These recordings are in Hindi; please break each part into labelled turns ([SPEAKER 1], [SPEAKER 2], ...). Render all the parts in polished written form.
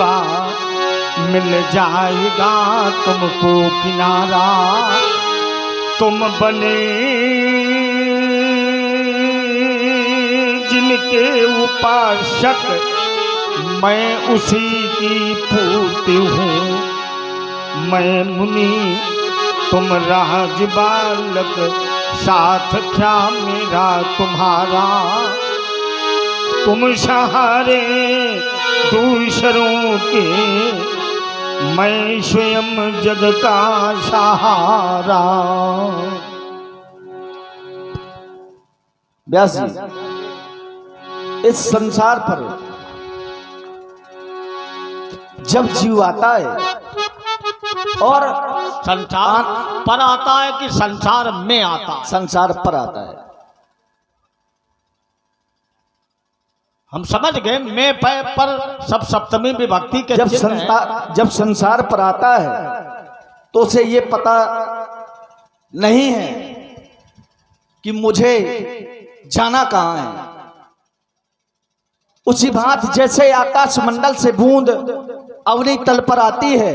[SPEAKER 1] बार मिल जाएगा तुमको किनारा। तुम बने जिनके उपासक, मैं उसी की पूर्ति हूँ। मैं मुनि तुम राज बालक, साथ क्या मेरा तुम्हारा। तुम सहारे दूसरों के, मैं स्वयं जग का सहारा।
[SPEAKER 2] व्यास जी, इस संसार पर जब जीव आता है और
[SPEAKER 1] संसार पर आता है कि संसार में आता है?
[SPEAKER 2] संसार पर आता है।
[SPEAKER 1] हम समझ गए, मैं पर सब सप्तमी विभक्ति के
[SPEAKER 2] जब संसार पर आता है तो उसे ये पता नहीं है कि मुझे जाना कहाँ है। उसी भांति जैसे आकाश मंडल से बूंद अवनी तल पर आती है,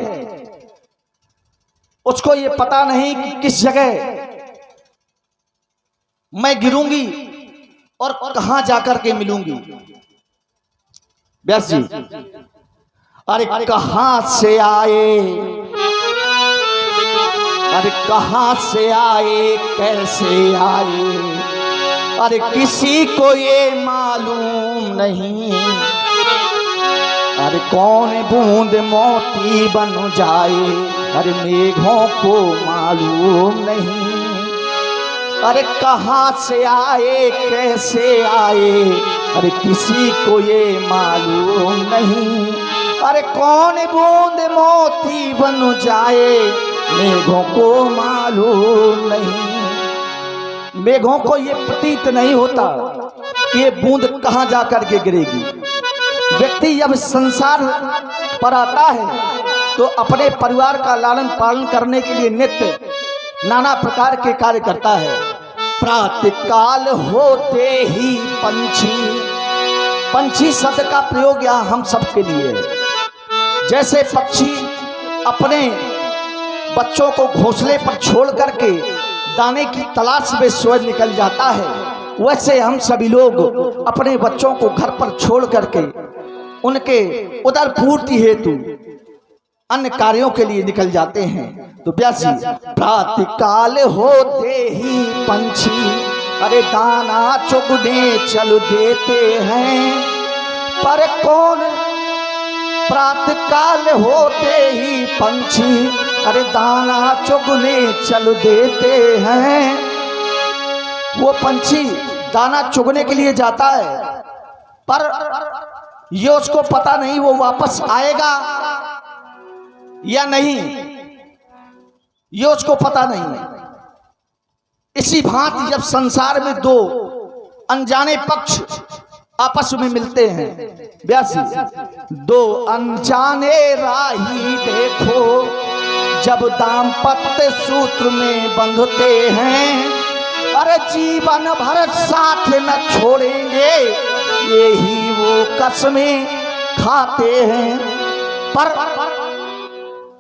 [SPEAKER 2] उसको ये पता नहीं कि किस जगह मैं गिरूंगी और कहां जाकर के मिलूंगी। व्यास जी, अरे कहां से आए, अरे कहां से आए, कैसे आए, अरे किसी को ये मालूम नहीं। अरे कौन बूंद मोती बन जाए, अरे मेघों को मालूम नहीं। अरे कहां से आए, कैसे आए, अरे किसी को ये मालूम नहीं। अरे कौन बूंद मोती बन जाए, मेघों को मालूम नहीं। मेघों को ये प्रतीत नहीं होता कि ये बूंद कहां जाकर के गिरेगी। व्यक्ति जब संसार पर आता है तो अपने परिवार का लालन पालन करने के लिए नित्य नाना प्रकार के कार्य करता है। प्रातःकाल होते ही पंछी शब्द का प्रयोग यहाँ हम सबके लिए है। जैसे पक्षी अपने बच्चों को घोंसले पर छोड़ करके दाने की तलाश में स्वयं निकल जाता है, वैसे हम सभी लोग अपने बच्चों को घर पर छोड़ करके उनके उदर पूर्ति हेतु अन्य कार्यों के लिए निकल जाते हैं। तो व्यास जी, प्रातःकाल होते ही पंछी, अरे दाना चुगने चल देते हैं। पर कौन, प्रातःकाल होते ही पंछी, अरे दाना चुगने चल देते हैं। वो पंछी दाना चुगने के लिए जाता है, पर ये उसको पता नहीं वो वापस आएगा या नहीं, ये उसको पता नहीं। इसी भांति जब संसार में दो अनजाने पक्ष आपस में मिलते हैं, व्यासी, दो अनजाने राही देखो, जब दाम्पत्य सूत्र में बंधते हैं, अरे जीवन भर साथ न छोड़ेंगे, यही वो कसमें खाते हैं। पर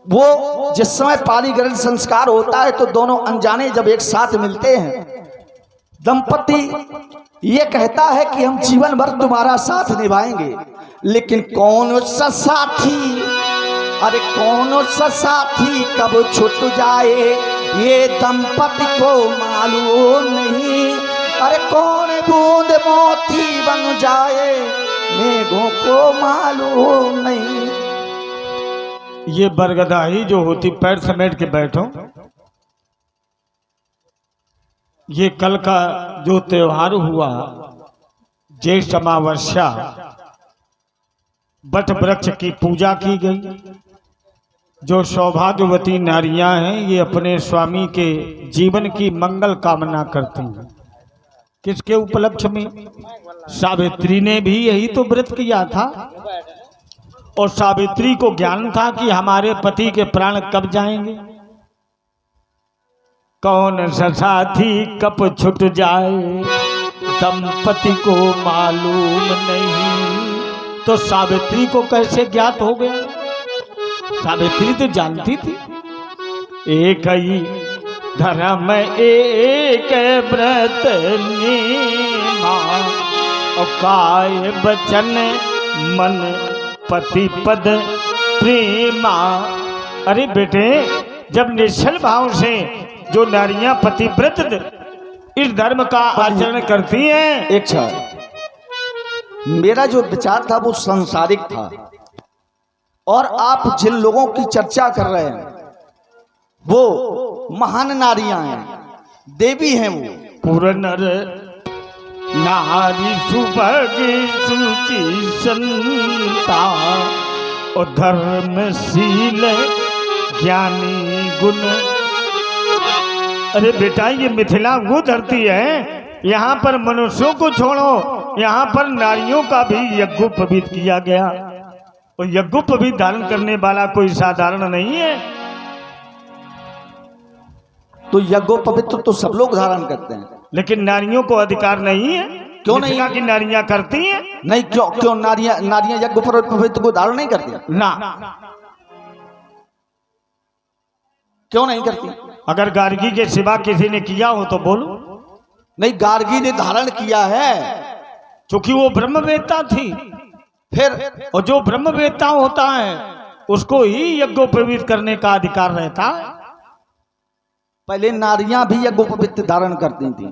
[SPEAKER 2] वो जिस समय पाली ग्रहण संस्कार होता है तो दोनों अनजाने जब एक साथ मिलते हैं, दंपति ये कहता है कि हम जीवन भर तुम्हारा साथ निभाएंगे, लेकिन कौन सा साथी, अरे कौन सा साथी कब छूट जाए, ये दंपति को मालूम नहीं। अरे कौन बूंद मोती बन जाए, मेघों को मालूम नहीं।
[SPEAKER 1] ये बरगदाही जो होती, पैर समेट के बैठो, ये कल का जो त्योहार हुआ ज्येष्ठ अमावस्या, बट वृक्ष की पूजा की गई। जो सौभाग्यवती नारियां हैं ये अपने स्वामी के जीवन की मंगल कामना करती हैं। किसके उपलक्ष्य में? सावित्री ने भी यही तो व्रत किया था, और सावित्री को ज्ञान था कि हमारे पति के प्राण कब जाएंगे। कौन सा साथी कब छूट जाए, दंपति को मालूम नहीं। तो सावित्री को कैसे ज्ञात हो गया? सावित्री तो जानती थी। एक ही धर्म एक व्रत नीमा, और काय बचन मन पति पद प्रेमा। अरे बेटे, जब निश्चल भाव से जो नारियां पतिव्रत इस धर्म का आचरण करती हैं।
[SPEAKER 2] एक क्षण, मेरा जो विचार था वो सांसारिक था, और आप जिन लोगों की चर्चा कर रहे हैं वो महान नारियां हैं, देवी हैं। वो
[SPEAKER 1] पूर्ण नारी सुभगी सुचि संता, और धर्मशील ज्ञानी गुण। अरे बेटा, ये मिथिला वो धरती है, यहाँ पर मनुष्यों को छोड़ो, यहाँ पर नारियों का भी यज्ञोपवीत किया गया। और यज्ञोपवीत धारण करने वाला कोई साधारण नहीं है।
[SPEAKER 2] तो यज्ञोपवीत तो सब लोग धारण करते हैं,
[SPEAKER 1] लेकिन नारियों को अधिकार नहीं है।
[SPEAKER 2] क्यों नहीं?
[SPEAKER 1] की नारियां करती हैं?
[SPEAKER 2] नहीं, क्यों नारियां यज्ञोपवीत को धारण नहीं करती
[SPEAKER 1] ना।
[SPEAKER 2] क्यों नहीं करती?
[SPEAKER 1] अगर गार्गी के सिवा किसी ने किया हो तो बोलो।
[SPEAKER 2] नहीं, गार्गी ने धारण किया है,
[SPEAKER 1] क्योंकि वो ब्रह्मवेत्ता थी।
[SPEAKER 2] फिर
[SPEAKER 1] और जो ब्रह्मवेत्ता होता है उसको ही यज्ञोपवीत करने का अधिकार रहता है।
[SPEAKER 2] पहले नारियां भी यज्ञोपवीत धारण करती थी।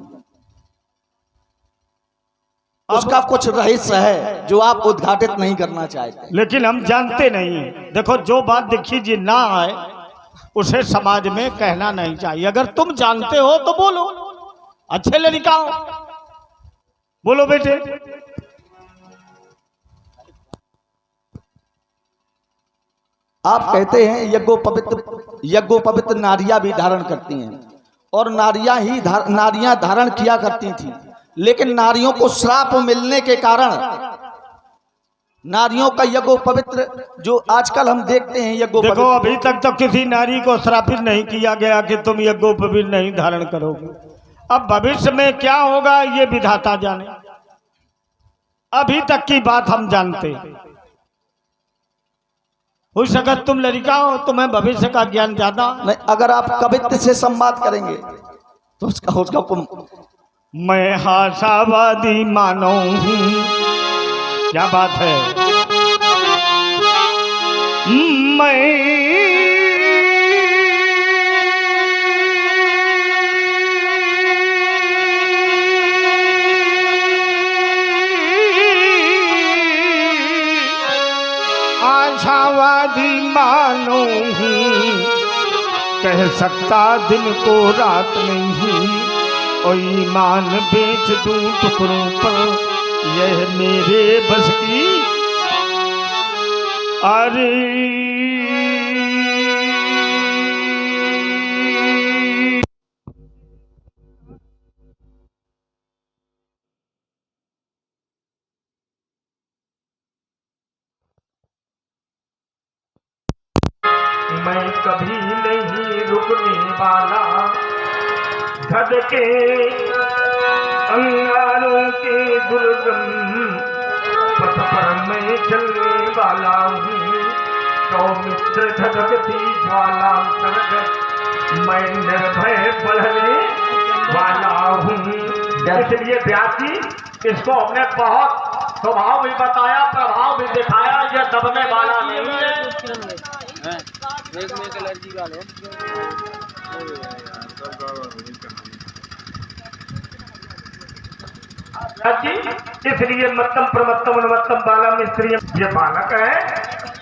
[SPEAKER 2] उसका कुछ रहस्य है जो आप उद्घाटित नहीं करना चाहते,
[SPEAKER 1] लेकिन हम जानते नहीं। देखो, जो बात देखिए जी ना आए उसे समाज में कहना नहीं चाहिए। अगर तुम जानते हो तो बोलो, अच्छे लड़काओ, बोलो बेटे।
[SPEAKER 2] आप कहते हैं यज्ञोपवीत नारियां भी धारण करती हैं, और नारियां धारण किया करती थी। लेकिन नारियों को श्राप मिलने के कारण नारियों का यज्ञोपवीत जो आजकल हम देखते हैं यज्ञोपवीत,
[SPEAKER 1] देखो अभी तक तो किसी नारी को श्रापित नहीं किया गया कि तुम यज्ञोपवीत नहीं धारण करोगे। अब भविष्य में क्या होगा ये विधाता जाने। अभी तक की बात हम जानते। हो सकता तुम लड़का हो, तुम्हें भविष्य का ज्ञान ज्यादा
[SPEAKER 2] नहीं। अगर आप कवित्व से संवाद करेंगे तो उसका
[SPEAKER 1] मैं आशावादी मानो हूं। क्या बात है? मैं आशावादी मानो हूं, कह सकता दिन को रात नहीं, और ईमान बेच दूं टुकड़ों पर, यह मेरे बस की। अरे मैं कभी नहीं रुकने वाला, धधके अंगारों के दुर्गम पथ पर मैं चलने वाला हूँ। सौमित्र धधकती ज्वाला सर्ग मैं निर्भय बढ़ने वाला हूँ। इसलिए व्यास जी इसको हमने बहुत स्वभाव भी बताया, प्रभाव भी दिखाया। यह दबने वाला नहीं है। इसलिए मत्तम प्रमत्तम उन्मत्तम बालम स्त्री, ये बालक है।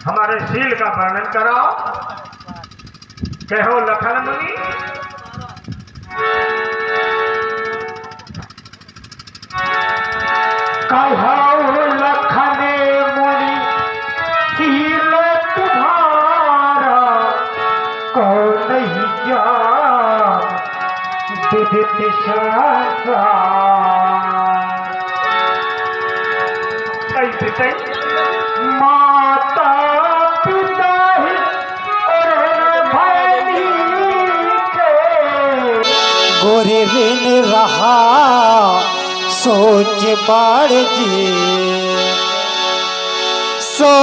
[SPEAKER 1] हमारे शील का वर्णन कराओ, कहो लखन मुनि। कहो लखन मुनि शील तुम्हारा, कौन नहीं जान विदित संसार। माता पिता ही
[SPEAKER 3] गोरे ऋण रहा सोच बाढ़ जी, सो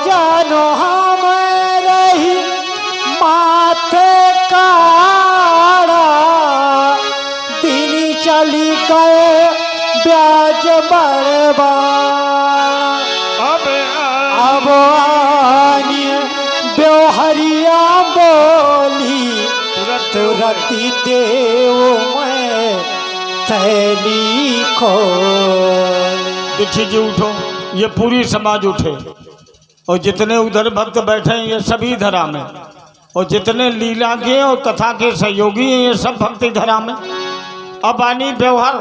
[SPEAKER 3] जानो हम रही माथे काड़ा, दिन चली गए ब्याज बर्बाद। अब आनिए ब्योहरिया बोली तुरती देव मैं थैली को।
[SPEAKER 1] देखिए जी उठो, ये पूरी समाज उठे और जितने उधर भक्त बैठे हैं ये सभी धरा में, और जितने लीला के और कथा के सहयोगी हैं ये सब भक्ति धरा में। अब आनी व्यवहार,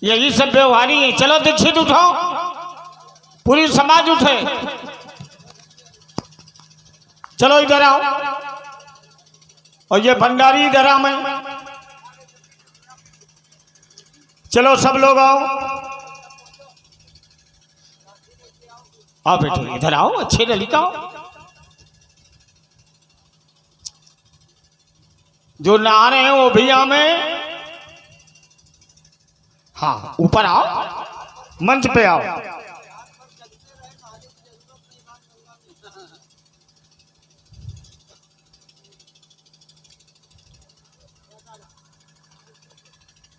[SPEAKER 1] यही सब व्यवहारी है। चलो दीक्षित उठो, पूरी समाज उठे, चलो इधर आओ। और ये भंडारी इधर आ, में चलो सब लोग आओ। आओ बेटे इधर आओ, अच्छे ललिका आओ। जो नहा रहे हैं वो भैया में, हाँ ऊपर आओ, मंच पे आओ।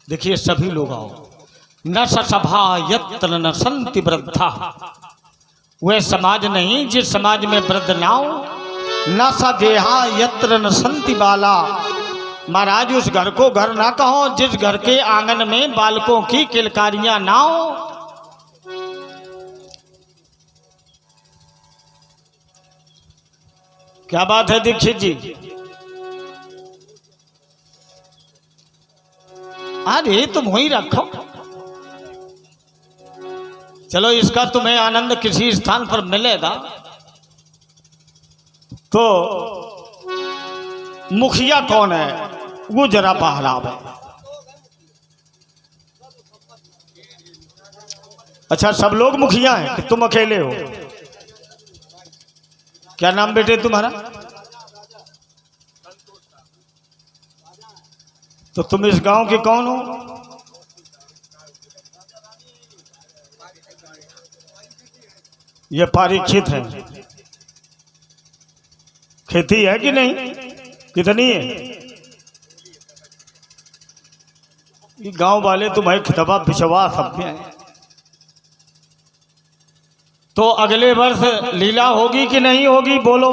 [SPEAKER 1] देखिए सभी लोग आओ। न सभा यत्र न संति वृद्धा, वह समाज नहीं जिस समाज में वृद्ध ना हो। न स देहा यत्र न संति बाला, महाराज उस घर को घर ना कहो जिस घर के आंगन में बालकों की किलकारियां ना हो। क्या बात है दीक्षित जी? अरे तुम वहीं रखो, चलो इसका तुम्हें आनंद किसी स्थान पर मिलेगा। तो मुखिया कौन है वो जरा बाहर आवे। अच्छा सब लोग मुखिया हैं कि तुम अकेले हो? क्या नाम बेटे तुम्हारा? तो तुम इस गांव के कौन हो? ये परीक्षित है। खेती है कि नहीं? कितनी है? ये गांव वाले तुम्हारे खितबा पिछवा सब में है। तो अगले वर्ष लीला होगी कि नहीं होगी बोलो?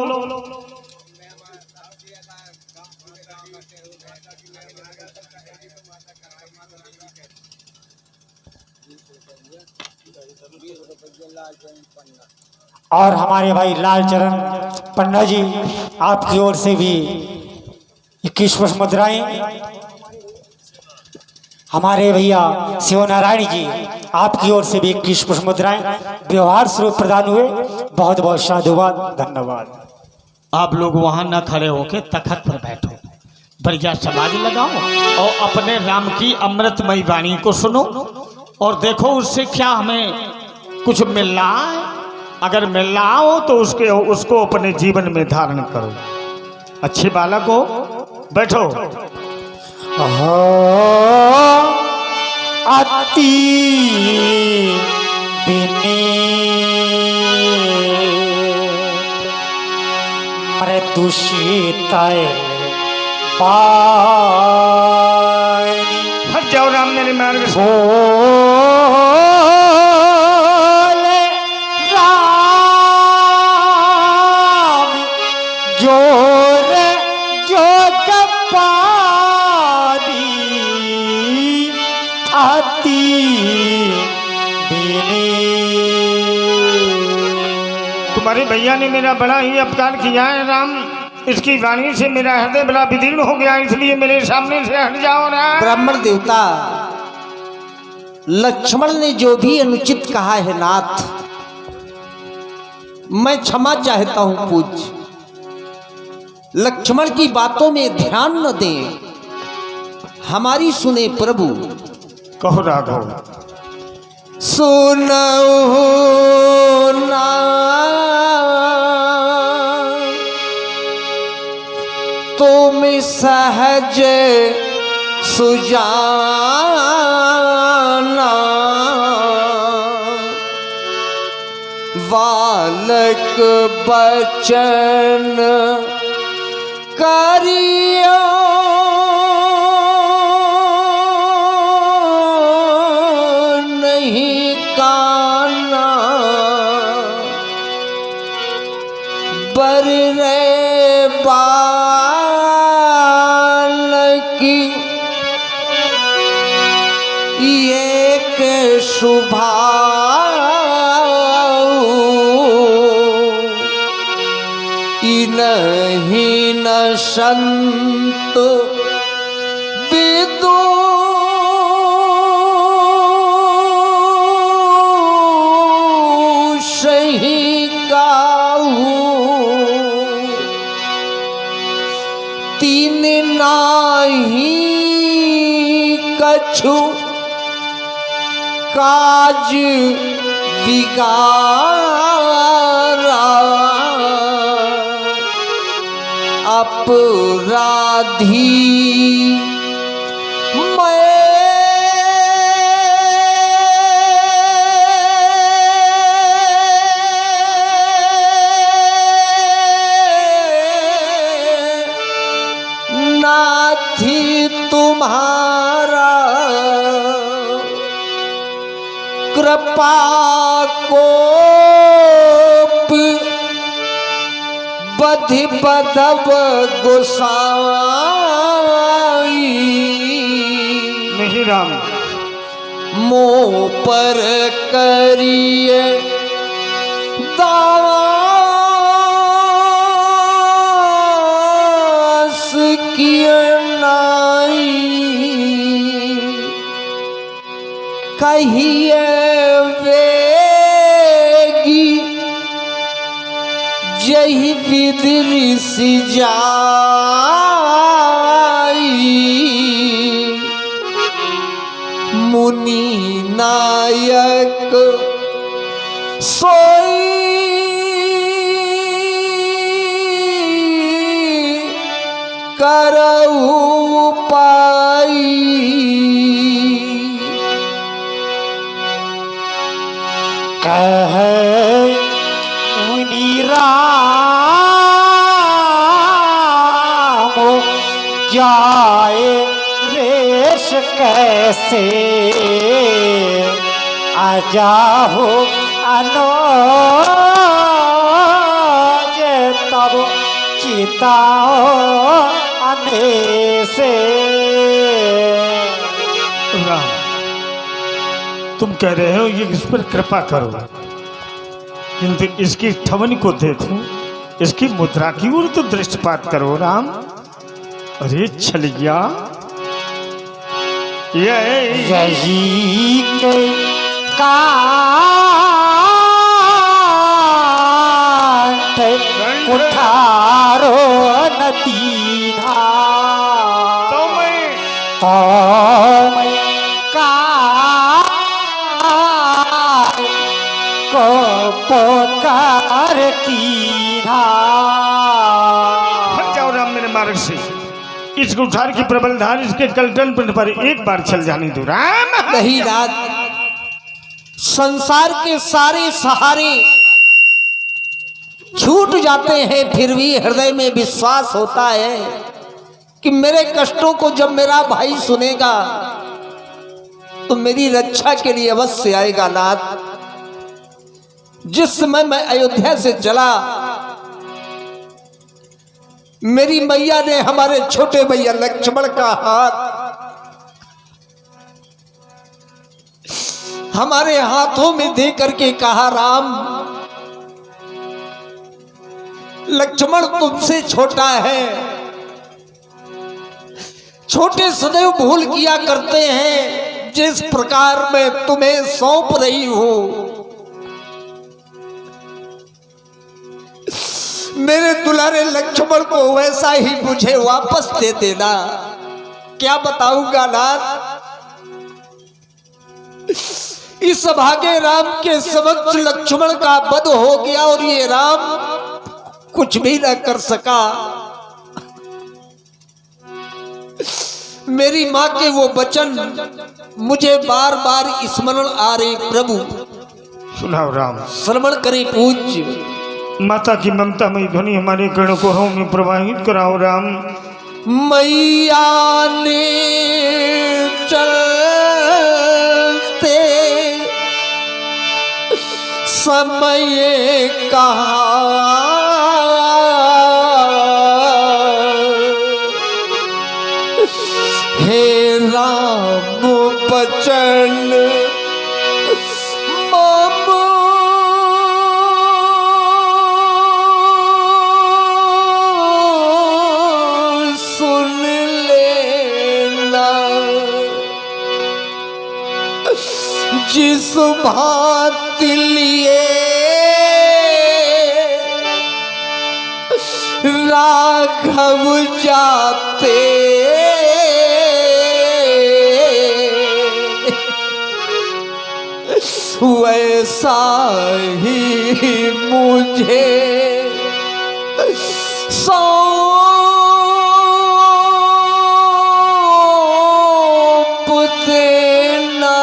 [SPEAKER 3] और हमारे भाई लालचरण पन्ना जी आपकी ओर से भी 21 पुष्प मुद्राएं। हमारे भैया शिव नारायण जी आपकी ओर से भी 21 पुष्प मुद्राएं व्यवहार स्वरूप प्रदान हुए। बहुत बहुत साधुवाद, धन्यवाद।
[SPEAKER 1] आप लोग वहां न खड़े होके तखत पर बैठो, बढ़िया समाज लगाओ और अपने राम की अमृतमयी वाणी को सुनो और देखो उससे क्या हमें कुछ मिल रहा है। अगर मिल रहा हो तो उसको अपने जीवन में धारण करो। अच्छे बालक हो, बैठो।
[SPEAKER 3] अति बिनी मृदुषित
[SPEAKER 1] हट जाओ राम मेरे मार्ग से। तुम्हारे भैया ने मेरा बड़ा ही अपकार किया है राम, इसकी वाणी से मेरा हृदय बड़ा विदीर्ण हो गया, इसलिए मेरे सामने से हट जाओ ना।
[SPEAKER 2] ब्राह्मण देवता, लक्ष्मण ने जो भी अनुचित कहा है नाथ, मैं क्षमा चाहता हूं पूज्य। लक्ष्मण की बातों में ध्यान न दें, हमारी सुने प्रभु।
[SPEAKER 1] कहो राघव।
[SPEAKER 2] सुनो ना तुम सहज सुजाना, बालक बचन करियो नहीं काना बर रे बालक एक शुभा नहीं न संत विदु सही गाहू तीन नाही कछु काज बिगारा अपराधी नाथी तुम्हारा कृपा कोप बधि बधव गोसाई
[SPEAKER 1] नहीं राम
[SPEAKER 2] मोह पर करिए दास किए नाई कहिए वेगी जही विदि सी जाई मुनि नायक सोई करऊ पाई
[SPEAKER 3] कह मुनि राम जाए रेश कैसे आजाहो अनोज तब चिताओ आने से।
[SPEAKER 1] राम तुम कह रहे हो ये इस पर कृपा करो, किंतु इसकी ठवन को देखो, इसकी मुद्रा की ओर तो दृष्टिपात करो राम। अरे छलिया
[SPEAKER 3] यही के कांठ उठारो नदीना तो मैं को पुकार कीना।
[SPEAKER 1] हट जाओ राम मेरे मार्ग से, इस गुठार की प्रबल धार इसके कलटन पर एक बार चल जाने दो राम।
[SPEAKER 2] नहीं रात, संसार के सारे सहारे छूट जाते हैं, फिर भी हृदय में विश्वास होता है कि मेरे कष्टों को जब मेरा भाई सुनेगा तो मेरी रक्षा के लिए अवश्य आएगा नाथ। जिस समय मैं अयोध्या से चला, मेरी मैया ने हमारे छोटे भैया लक्ष्मण का हाथ हमारे हाथों में दे करके कहा, राम लक्ष्मण तुमसे छोटा है, छोटे सदैव भूल किया करते हैं, जिस प्रकार मैं तुम्हें सौंप रही हूं मेरे दुलारे लक्ष्मण को वैसा ही मुझे वापस दे देना। क्या बताऊंगा नाथ, इस भागे राम के समक्ष लक्ष्मण का वध हो गया और ये राम कुछ भी न कर सका। मेरी मां के वो वचन मुझे बार बार स्मरण आ रहे, प्रभु
[SPEAKER 1] सुनाओ राम।
[SPEAKER 2] श्रवण करें पूज्य।
[SPEAKER 1] माता की ममता में ध्वनि हमारे कण कोरों में प्रवाहित कराओ राम।
[SPEAKER 2] मैया ने चलते समय कहा हे राम बचन मम सुन लेना। जिस भांति लिए राघव जाते वैसा ही मुझे सौंप देना।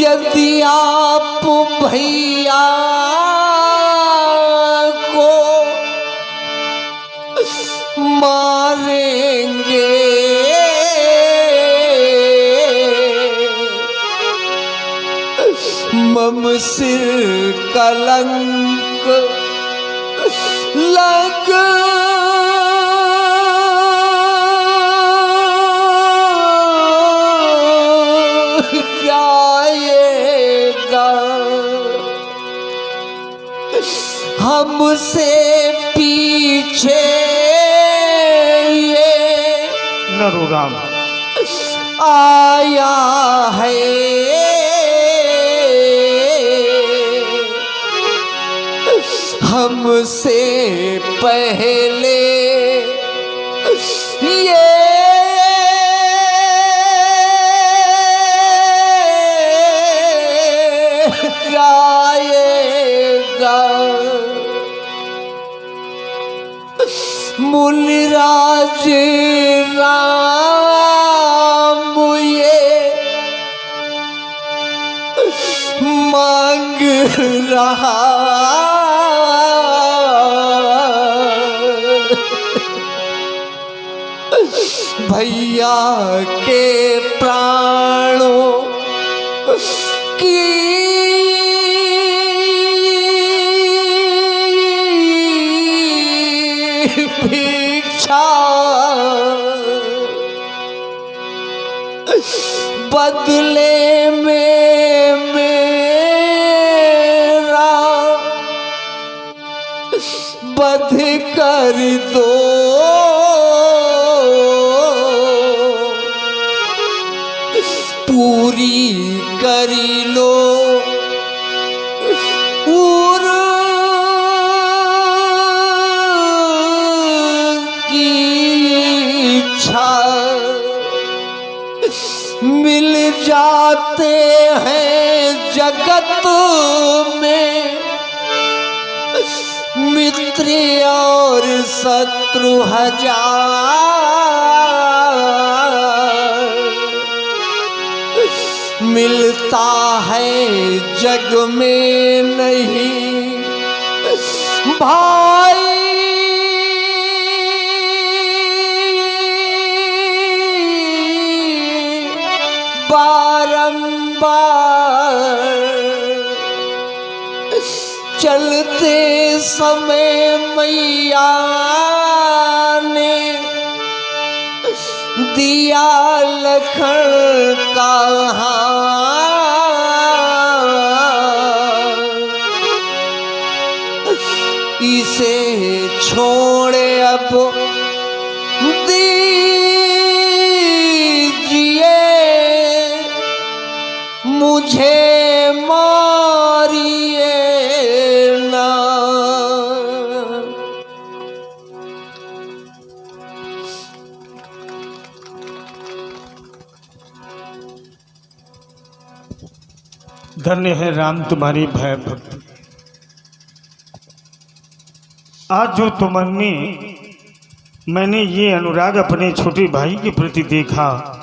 [SPEAKER 2] यदि आप भैया को मारेंगे मम सिर कलंक लग जाएगा। हमसे पीछे ये
[SPEAKER 1] नरो राम
[SPEAKER 2] आया है हमसे पहले ये जाएगा। मुनिराज राम ये मांग रहा भैया के प्राणों की भिक्षा बदले में मेरा वध कर दो। पूरी करी लो उर की इच्छा। मिल जाते हैं जगत में मित्र और शत्रु हजार। मिलता है जग में नहीं भाई बारंबार। चलते समय मैया ने दिया लखन का हाथ। इसे छोड़े अब दीजिए मुझे मारिए ना।
[SPEAKER 1] धन्य है राम तुम्हारी भय भक्ति। आज जो तुम में मैंने ये अनुराग अपने छोटे भाई के प्रति देखा,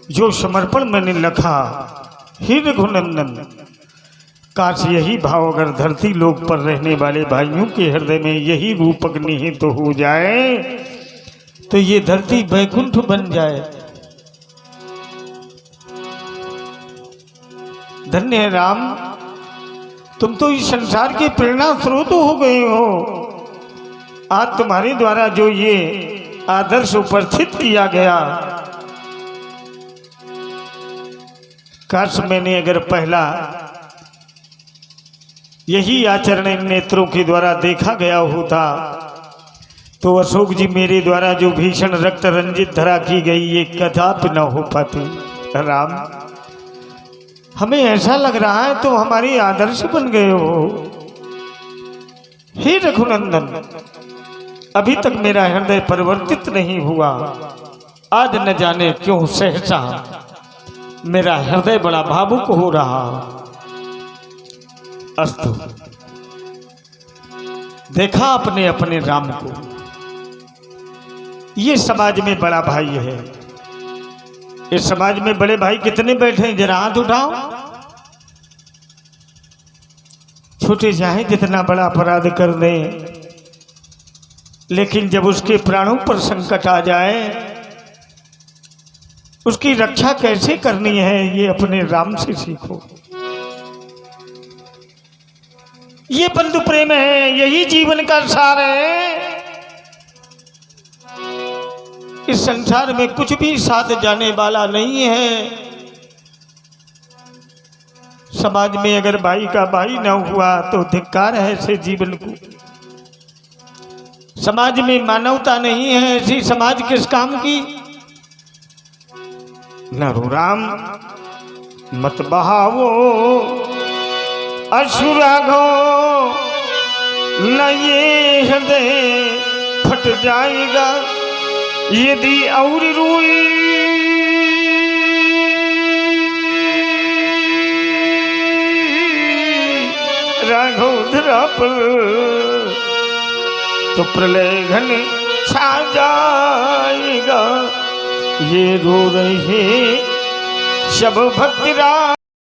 [SPEAKER 1] जो समर्पण मैंने लखा, हे रघुनंदन, काश यही भाव अगर धरती लोक पर रहने वाले भाइयों के हृदय में यही रूपक निहित तो हो जाए तो ये धरती वैकुंठ बन जाए। धन्य है राम, तुम तो इस संसार के प्रेरणा स्रोत हो गए हो। आज तुम्हारे द्वारा जो ये आदर्श उपस्थित किया गया, काश मैंने अगर पहला यही आचरण इन नेत्रों के द्वारा देखा गया होता तो अशोक जी मेरे द्वारा जो भीषण रक्त रंजित धरा की गई ये कदापि न हो पाती। राम, हमें ऐसा लग रहा है तो हमारे आदर्श बन गए हो। हे रघुनंदन, अभी तक मेरा हृदय परिवर्तित नहीं हुआ, आज न जाने क्यों सहसा मेरा हृदय बड़ा भावुक हो रहा। अस्तु, देखा अपने अपने राम को, ये समाज में बड़ा भाई है। इस समाज में बड़े भाई कितने बैठे हैं, जरा हाथ उठाओ। छोटे चाहे जितना बड़ा अपराध कर दें, लेकिन जब उसके प्राणों पर संकट आ जाए, उसकी रक्षा कैसे करनी है ये अपने राम से सीखो। ये बंधु प्रेम है, यही जीवन का सार है। इस संसार में कुछ भी साथ जाने वाला नहीं है। समाज में अगर भाई का भाई न हुआ तो धिक्कार है ऐसे जीवन को। समाज में मानवता नहीं है, ऐसी समाज किस काम की। नरो राम मत बहावो असुराघो, न ये हृदय फट जाएगा यदि और रोई। राघव धरा पर तो प्रलय घन छा जाएगा, ये रो रहे सब भक्त राम।